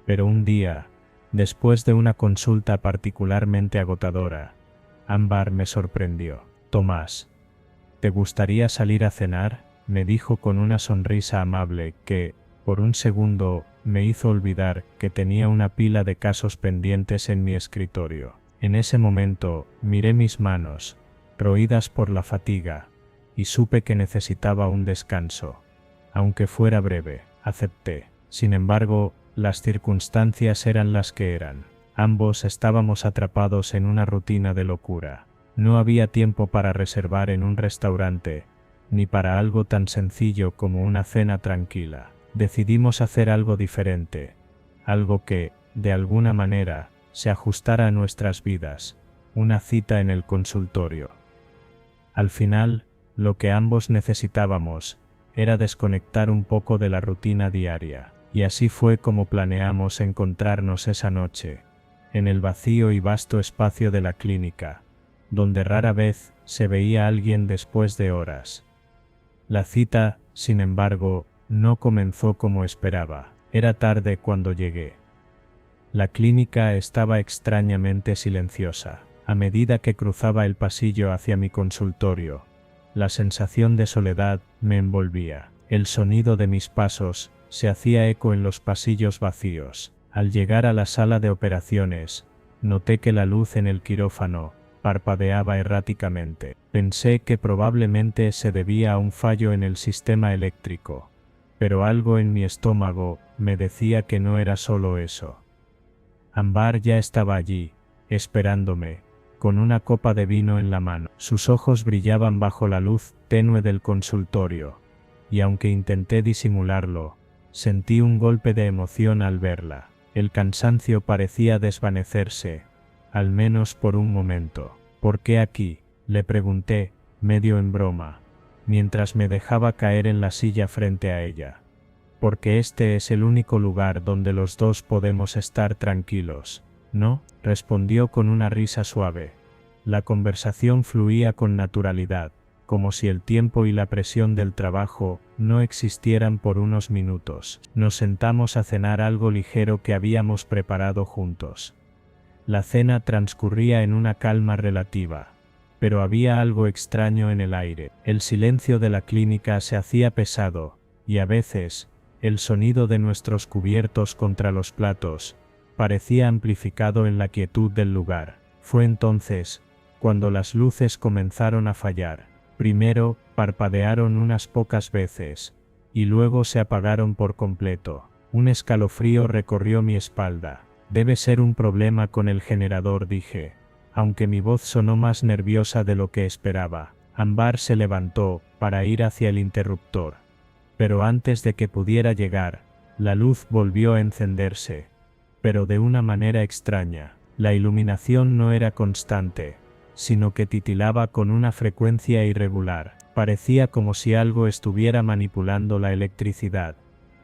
pero un día, después de una consulta particularmente agotadora, Ambar me sorprendió. «Tomás, ¿te gustaría salir a cenar?», me dijo con una sonrisa amable que, por un segundo, me hizo olvidar que tenía una pila de casos pendientes en mi escritorio. En ese momento, miré mis manos, roídas por la fatiga, y supe que necesitaba un descanso. Aunque fuera breve, acepté. Sin embargo, las circunstancias eran las que eran. Ambos estábamos atrapados en una rutina de locura. No había tiempo para reservar en un restaurante, ni para algo tan sencillo como una cena tranquila. Decidimos hacer algo diferente, algo que, de alguna manera, se ajustara a nuestras vidas, una cita en el consultorio. Al final, lo que ambos necesitábamos era desconectar un poco de la rutina diaria, y así fue como planeamos encontrarnos esa noche, en el vacío y vasto espacio de la clínica, donde rara vez se veía a alguien después de horas. La cita, sin embargo, no comenzó como esperaba. Era tarde cuando llegué. La clínica estaba extrañamente silenciosa. A medida que cruzaba el pasillo hacia mi consultorio, la sensación de soledad me envolvía. El sonido de mis pasos se hacía eco en los pasillos vacíos. Al llegar a la sala de operaciones, noté que la luz en el quirófano parpadeaba erráticamente. Pensé que probablemente se debía a un fallo en el sistema eléctrico, pero algo en mi estómago me decía que no era solo eso. Ambar ya estaba allí, esperándome, con una copa de vino en la mano. Sus ojos brillaban bajo la luz tenue del consultorio, y aunque intenté disimularlo, sentí un golpe de emoción al verla. El cansancio parecía desvanecerse, al menos por un momento. «¿Por qué aquí?», le pregunté, medio en broma, mientras me dejaba caer en la silla frente a ella. Porque este es el único lugar donde los dos podemos estar tranquilos, ¿no?, respondió con una risa suave. La conversación fluía con naturalidad, como si el tiempo y la presión del trabajo no existieran por unos minutos. Nos sentamos a cenar algo ligero que habíamos preparado juntos. La cena transcurría en una calma relativa, pero había algo extraño en el aire. El silencio de la clínica se hacía pesado, y a veces, el sonido de nuestros cubiertos contra los platos parecía amplificado en la quietud del lugar. Fue entonces cuando las luces comenzaron a fallar. Primero, parpadearon unas pocas veces, y luego se apagaron por completo. Un escalofrío recorrió mi espalda. Debe ser un problema con el generador, dije, aunque mi voz sonó más nerviosa de lo que esperaba. Ámbar se levantó para ir hacia el interruptor. Pero antes de que pudiera llegar, la luz volvió a encenderse, pero de una manera extraña. La iluminación no era constante, sino que titilaba con una frecuencia irregular. Parecía como si algo estuviera manipulando la electricidad,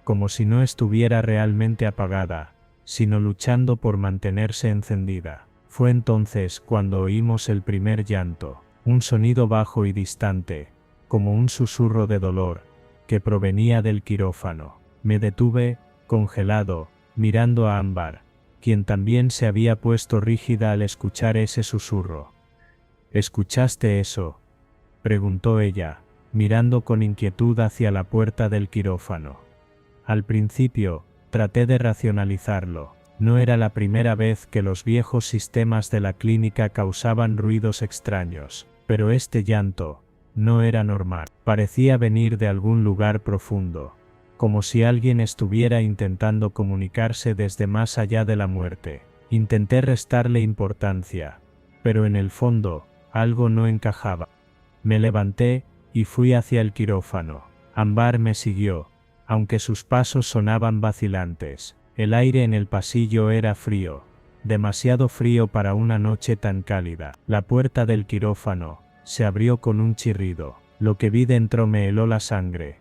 como si no estuviera realmente apagada, sino luchando por mantenerse encendida. Fue entonces cuando oímos el primer llanto, un sonido bajo y distante, como un susurro de dolor, que provenía del quirófano. Me detuve, congelado, mirando a Ámbar, quien también se había puesto rígida al escuchar ese susurro. ¿Escuchaste eso?, preguntó ella, mirando con inquietud hacia la puerta del quirófano. Al principio, traté de racionalizarlo. No era la primera vez que los viejos sistemas de la clínica causaban ruidos extraños, pero este llanto no era normal. Parecía venir de algún lugar profundo, como si alguien estuviera intentando comunicarse desde más allá de la muerte. Intenté restarle importancia, pero en el fondo, algo no encajaba. Me levanté y fui hacia el quirófano. Ámbar me siguió, aunque sus pasos sonaban vacilantes. El aire en el pasillo era frío, demasiado frío para una noche tan cálida. La puerta del quirófano se abrió con un chirrido. Lo que vi dentro me heló la sangre.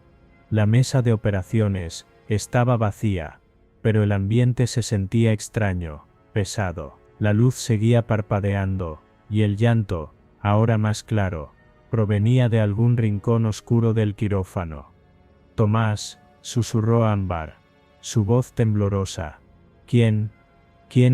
La mesa de operaciones estaba vacía, pero el ambiente se sentía extraño, pesado. La luz seguía parpadeando, y el llanto, ahora más claro, provenía de algún rincón oscuro del quirófano. «Tomás», susurró Ámbar, su voz temblorosa. «¿Quién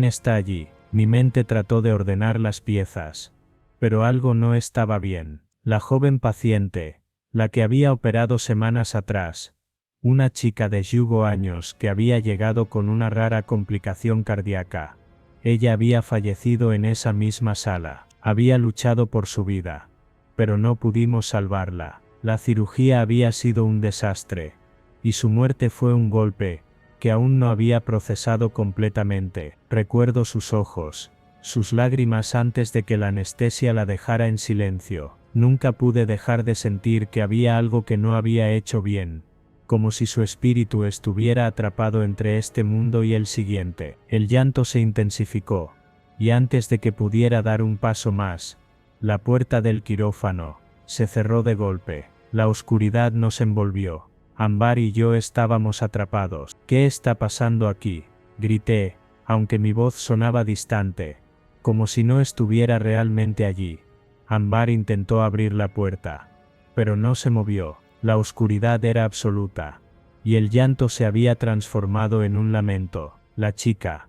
está allí?». Mi mente trató de ordenar las piezas, pero algo no estaba bien. La joven paciente, la que había operado semanas atrás, una chica de yugo años que había llegado con una rara complicación cardíaca. Ella había fallecido en esa misma sala. Había luchado por su vida, pero no pudimos salvarla. La cirugía había sido un desastre, y su muerte fue un golpe que aún no había procesado completamente. Recuerdo sus ojos, sus lágrimas antes de que la anestesia la dejara en silencio. Nunca pude dejar de sentir que había algo que no había hecho bien, como si su espíritu estuviera atrapado entre este mundo y el siguiente. El llanto se intensificó, y antes de que pudiera dar un paso más, la puerta del quirófano se cerró de golpe. La oscuridad nos envolvió. Ámbar y yo estábamos atrapados. «¿Qué está pasando aquí?», grité, aunque mi voz sonaba distante, como si no estuviera realmente allí. Ámbar intentó abrir la puerta, pero no se movió. La oscuridad era absoluta, y el llanto se había transformado en un lamento. La chica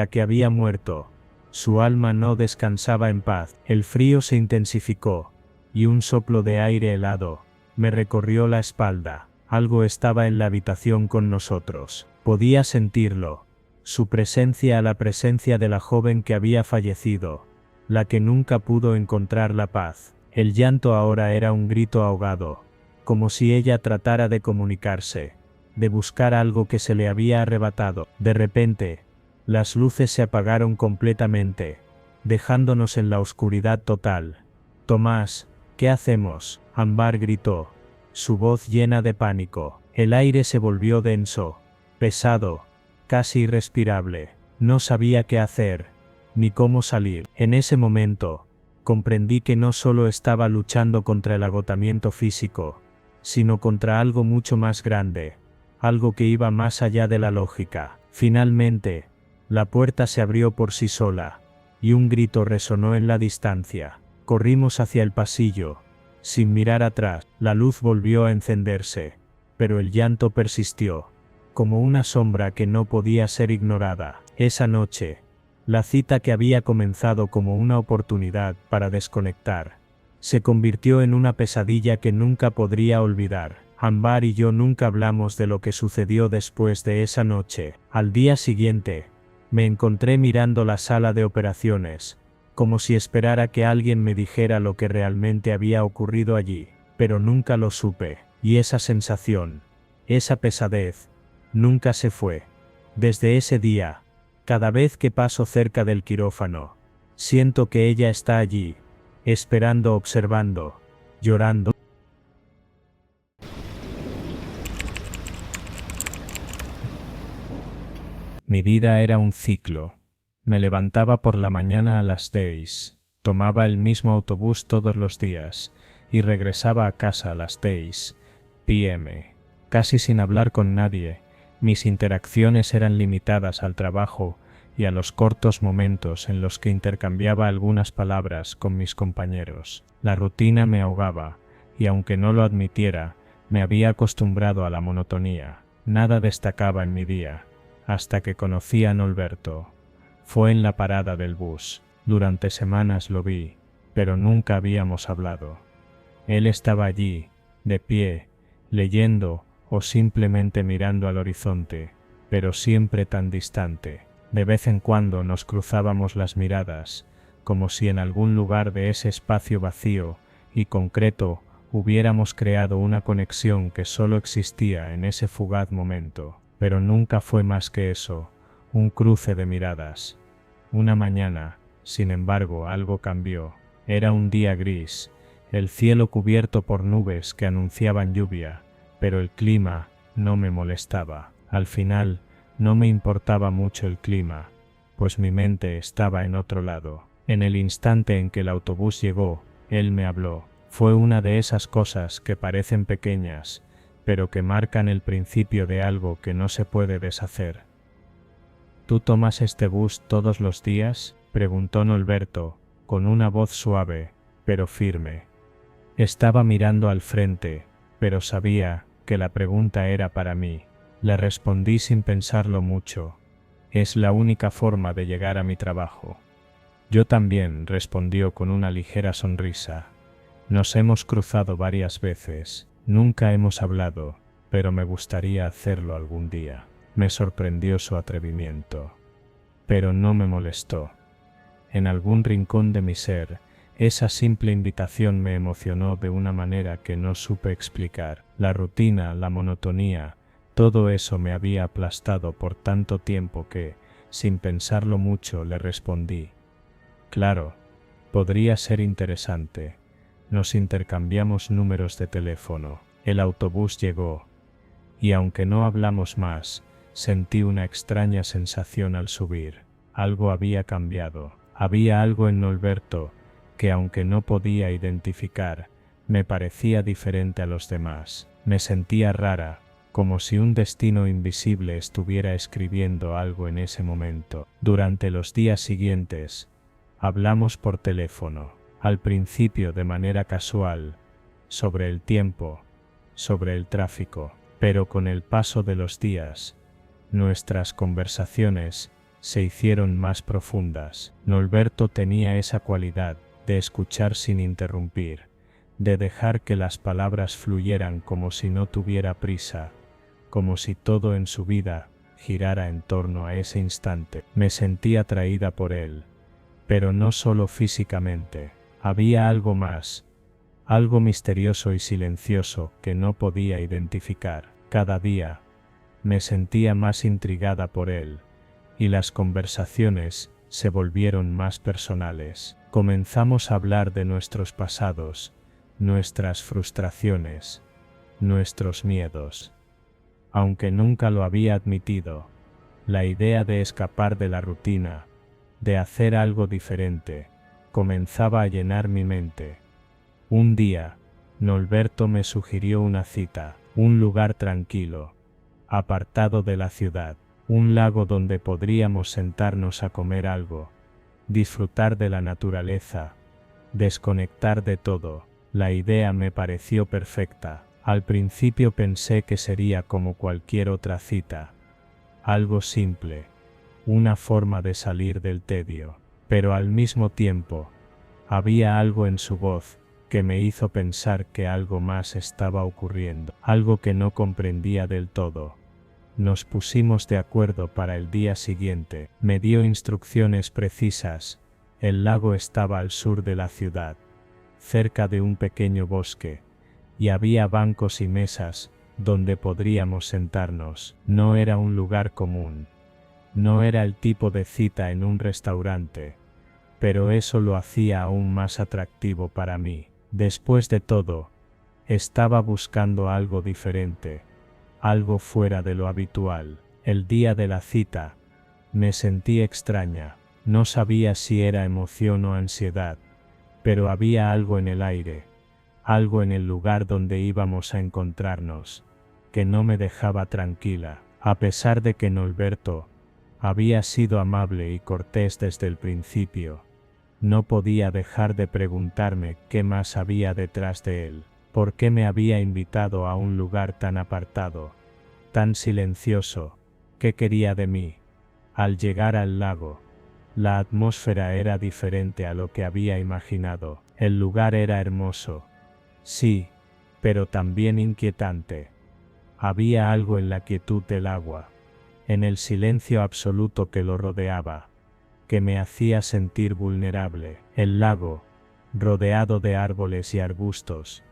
que había muerto. Su alma no descansaba en paz. El frío se intensificó, y un soplo de aire helado me recorrió la espalda. Algo estaba en la habitación con nosotros. Podía sentirlo. Su presencia a la presencia de la joven que había fallecido, la que nunca pudo encontrar la paz. El llanto ahora era un grito ahogado, como si ella tratara de comunicarse, de buscar algo que se le había arrebatado. De repente, las luces se apagaron completamente, dejándonos en la oscuridad total. «Tomás, ¿qué hacemos?», Ámbar gritó, su voz llena de pánico. El aire se volvió denso, pesado, casi irrespirable. No sabía qué hacer, ni cómo salir. En ese momento, comprendí que no solo estaba luchando contra el agotamiento físico, sino contra algo mucho más grande, algo que iba más allá de la lógica. Finalmente, la puerta se abrió por sí sola, y un grito resonó en la distancia. Corrimos hacia el pasillo. Sin mirar atrás, la luz volvió a encenderse, pero el llanto persistió, como una sombra que no podía ser ignorada. Esa noche, la cita que había comenzado como una oportunidad para desconectar, se convirtió en una pesadilla que nunca podría olvidar. Ambar y yo nunca hablamos de lo que sucedió después de esa noche. Al día siguiente, me encontré mirando la sala de operaciones, como si esperara que alguien me dijera lo que realmente había ocurrido allí, pero nunca lo supe, y esa sensación, esa pesadez, nunca se fue. Desde ese día, cada vez que paso cerca del quirófano, siento que ella está allí, esperando, observando, llorando. Mi vida era un ciclo. Me levantaba por la mañana a las 6, tomaba el mismo autobús todos los días y regresaba a casa a las 6 p.m. Casi sin hablar con nadie, mis interacciones eran limitadas al trabajo y a los cortos momentos en los que intercambiaba algunas palabras con mis compañeros. La rutina me ahogaba, y aunque no lo admitiera, me había acostumbrado a la monotonía. Nada destacaba en mi día, hasta que conocí a Norberto. Fue en la parada del bus. Durante semanas lo vi, pero nunca habíamos hablado. Él estaba allí, de pie, leyendo o simplemente mirando al horizonte, pero siempre tan distante. De vez en cuando nos cruzábamos las miradas, como si en algún lugar de ese espacio vacío y concreto hubiéramos creado una conexión que solo existía en ese fugaz momento. Pero nunca fue más que eso, un cruce de miradas. Una mañana, sin embargo, algo cambió. Era un día gris, el cielo cubierto por nubes que anunciaban lluvia, pero el clima no me molestaba. Al final, no me importaba mucho el clima, pues mi mente estaba en otro lado. En el instante en que el autobús llegó, él me habló. Fue una de esas cosas que parecen pequeñas, pero que marcan el principio de algo que no se puede deshacer. ¿Tú tomas este bus todos los días?, preguntó Norberto, con una voz suave, pero firme. Estaba mirando al frente, pero sabía que la pregunta era para mí. Le respondí sin pensarlo mucho. Es la única forma de llegar a mi trabajo. Yo también, respondió con una ligera sonrisa. Nos hemos cruzado varias veces. Nunca hemos hablado, pero me gustaría hacerlo algún día. Me sorprendió su atrevimiento, pero no me molestó. En algún rincón de mi ser, esa simple invitación me emocionó de una manera que no supe explicar. La rutina, la monotonía, todo eso me había aplastado por tanto tiempo que, sin pensarlo mucho, le respondí. Claro, podría ser interesante. Nos intercambiamos números de teléfono. El autobús llegó, y aunque no hablamos más, sentí una extraña sensación al subir. Algo había cambiado. Había algo en Norberto que, aunque no podía identificar, me parecía diferente a los demás. Me sentía rara, como si un destino invisible estuviera escribiendo algo en ese momento. Durante los días siguientes, hablamos por teléfono. Al principio de manera casual, sobre el tiempo, sobre el tráfico, pero con el paso de los días, nuestras conversaciones se hicieron más profundas. Norberto tenía esa cualidad de escuchar sin interrumpir, de dejar que las palabras fluyeran como si no tuviera prisa, como si todo en su vida girara en torno a ese instante. Me sentí atraída por él, pero no solo físicamente. Había algo más, algo misterioso y silencioso que no podía identificar. Cada día me sentía más intrigada por él, y las conversaciones se volvieron más personales. Comenzamos a hablar de nuestros pasados, nuestras frustraciones, nuestros miedos. Aunque nunca lo había admitido, la idea de escapar de la rutina, de hacer algo diferente, comenzaba a llenar mi mente. Un día, Norberto me sugirió una cita, un lugar tranquilo, apartado de la ciudad, un lago donde podríamos sentarnos a comer algo, disfrutar de la naturaleza, desconectar de todo. La idea me pareció perfecta. Al principio pensé que sería como cualquier otra cita, algo simple, una forma de salir del tedio, pero al mismo tiempo, había algo en su voz que me hizo pensar que algo más estaba ocurriendo, algo que no comprendía del todo. Nos pusimos de acuerdo para el día siguiente. Me dio instrucciones precisas. El lago estaba al sur de la ciudad, cerca de un pequeño bosque, y había bancos y mesas donde podríamos sentarnos. No era un lugar común. No era el tipo de cita en un restaurante, pero eso lo hacía aún más atractivo para mí. Después de todo, estaba buscando algo diferente, algo fuera de lo habitual. El día de la cita, me sentí extraña. No sabía si era emoción o ansiedad, pero había algo en el aire, algo en el lugar donde íbamos a encontrarnos, que no me dejaba tranquila. A pesar de que Norberto había sido amable y cortés desde el principio, no podía dejar de preguntarme qué más había detrás de él, por qué me había invitado a un lugar tan apartado, tan silencioso. ¿Qué quería de mí? Al llegar al lago, la atmósfera era diferente a lo que había imaginado. El lugar era hermoso, sí, pero también inquietante. Había algo en la quietud del agua, en el silencio absoluto que lo rodeaba, que me hacía sentir vulnerable. El lago, rodeado de árboles y arbustos,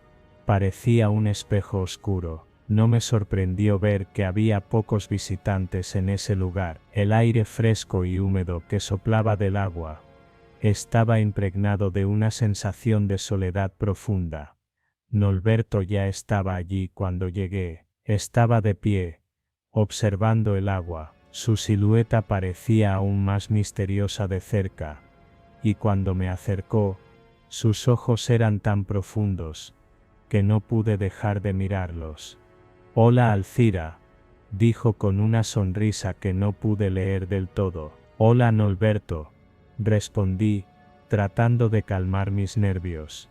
parecía un espejo oscuro. No me sorprendió ver que había pocos visitantes en ese lugar. El aire fresco y húmedo que soplaba del agua estaba impregnado de una sensación de soledad profunda. Norberto ya estaba allí cuando llegué. Estaba de pie, observando el agua. Su silueta parecía aún más misteriosa de cerca, y cuando me acercó, sus ojos eran tan profundos, que no pude dejar de mirarlos. «Hola, Alcira», dijo con una sonrisa que no pude leer del todo. «Hola, Norberto», respondí, tratando de calmar mis nervios.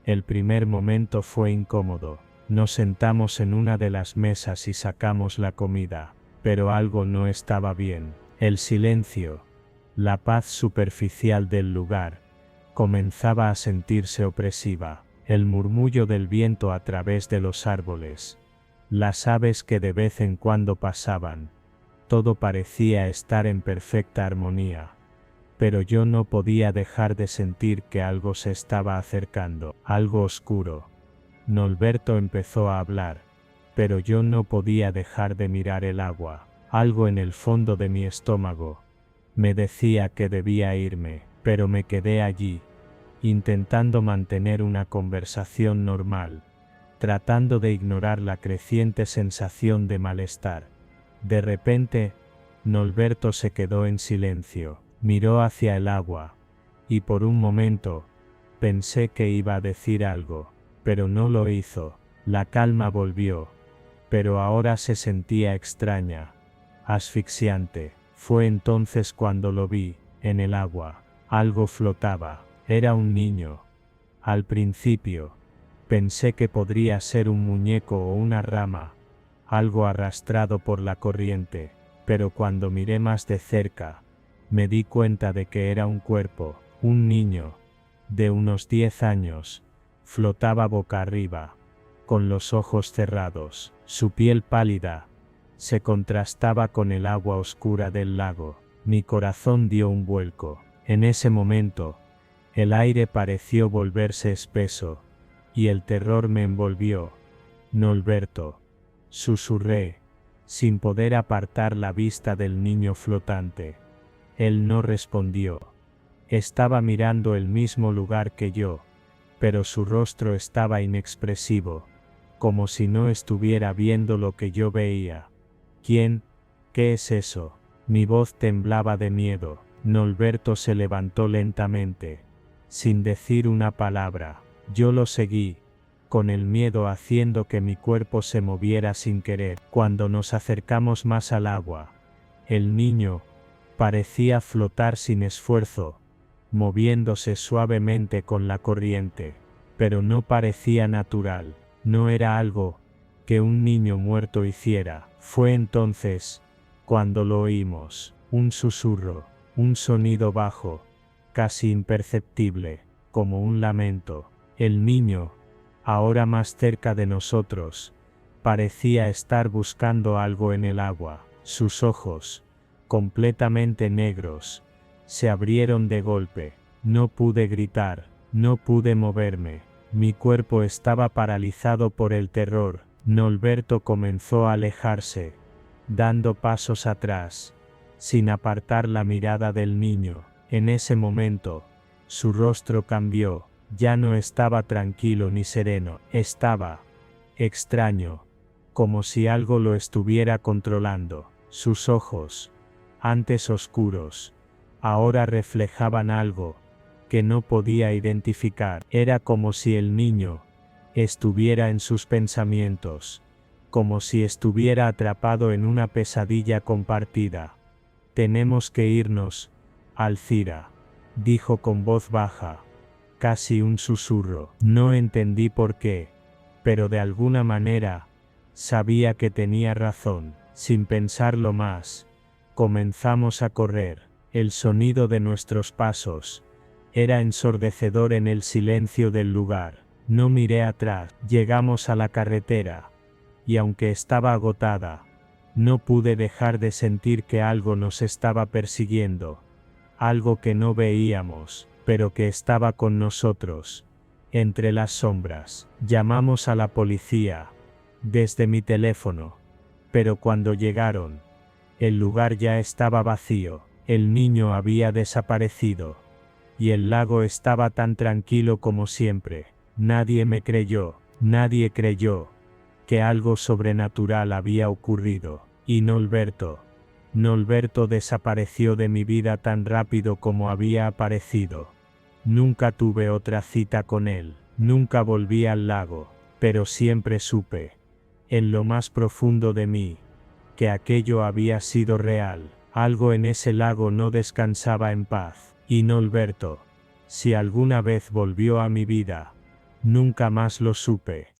El primer momento fue incómodo. Nos sentamos en una de las mesas y sacamos la comida, pero algo no estaba bien. El silencio, la paz superficial del lugar, comenzaba a sentirse opresiva. El murmullo del viento a través de los árboles, las aves que de vez en cuando pasaban, todo parecía estar en perfecta armonía. Pero yo no podía dejar de sentir que algo se estaba acercando, algo oscuro. Norberto empezó a hablar, pero yo no podía dejar de mirar el agua. Algo en el fondo de mi estómago me decía que debía irme, pero me quedé allí, intentando mantener una conversación normal, tratando de ignorar la creciente sensación de malestar. De repente, Norberto se quedó en silencio, miró hacia el agua, y por un momento, pensé que iba a decir algo, pero no lo hizo. La calma volvió, pero ahora se sentía extraña, asfixiante. Fue entonces cuando lo vi, en el agua. Algo flotaba. Era un niño. Al principio, pensé que podría ser un muñeco o una rama, algo arrastrado por la corriente, pero cuando miré más de cerca, me di cuenta de que era un cuerpo. Un niño, de unos 10 años, flotaba boca arriba, con los ojos cerrados. Su piel pálida se contrastaba con el agua oscura del lago. Mi corazón dio un vuelco. En ese momento, el aire pareció volverse espeso, y el terror me envolvió. «Norberto», susurré, sin poder apartar la vista del niño flotante. Él no respondió. Estaba mirando el mismo lugar que yo, pero su rostro estaba inexpresivo, como si no estuviera viendo lo que yo veía. «¿Quién? ¿Qué es eso?». Mi voz temblaba de miedo. Norberto se levantó lentamente, sin decir una palabra. Yo lo seguí, con el miedo haciendo que mi cuerpo se moviera sin querer. Cuando nos acercamos más al agua, el niño parecía flotar sin esfuerzo, moviéndose suavemente con la corriente, pero no parecía natural, no era algo que un niño muerto hiciera. Fue entonces cuando lo oímos, un susurro, un sonido bajo, casi imperceptible, como un lamento. El niño, ahora más cerca de nosotros, parecía estar buscando algo en el agua. Sus ojos, completamente negros, se abrieron de golpe. No pude gritar, no pude moverme. Mi cuerpo estaba paralizado por el terror. Norberto comenzó a alejarse, dando pasos atrás, sin apartar la mirada del niño. En ese momento, su rostro cambió. Ya no estaba tranquilo ni sereno, estaba extraño, como si algo lo estuviera controlando. Sus ojos, antes oscuros, ahora reflejaban algo que no podía identificar. Era como si el niño estuviera en sus pensamientos, como si estuviera atrapado en una pesadilla compartida. Tenemos que irnos, Alcira, dijo con voz baja, casi un susurro. No entendí por qué, pero de alguna manera, sabía que tenía razón. Sin pensarlo más, comenzamos a correr. El sonido de nuestros pasos era ensordecedor en el silencio del lugar. No miré atrás. Llegamos a la carretera, y aunque estaba agotada, no pude dejar de sentir que algo nos estaba persiguiendo, algo que no veíamos, pero que estaba con nosotros, entre las sombras. Llamamos a la policía, desde mi teléfono, pero cuando llegaron, el lugar ya estaba vacío, el niño había desaparecido, y el lago estaba tan tranquilo como siempre. Nadie me creyó, nadie creyó que algo sobrenatural había ocurrido, y Norberto desapareció de mi vida tan rápido como había aparecido. Nunca tuve otra cita con él, nunca volví al lago, pero siempre supe, en lo más profundo de mí, que aquello había sido real. Algo en ese lago no descansaba en paz, y Norberto, si alguna vez volvió a mi vida, nunca más lo supe.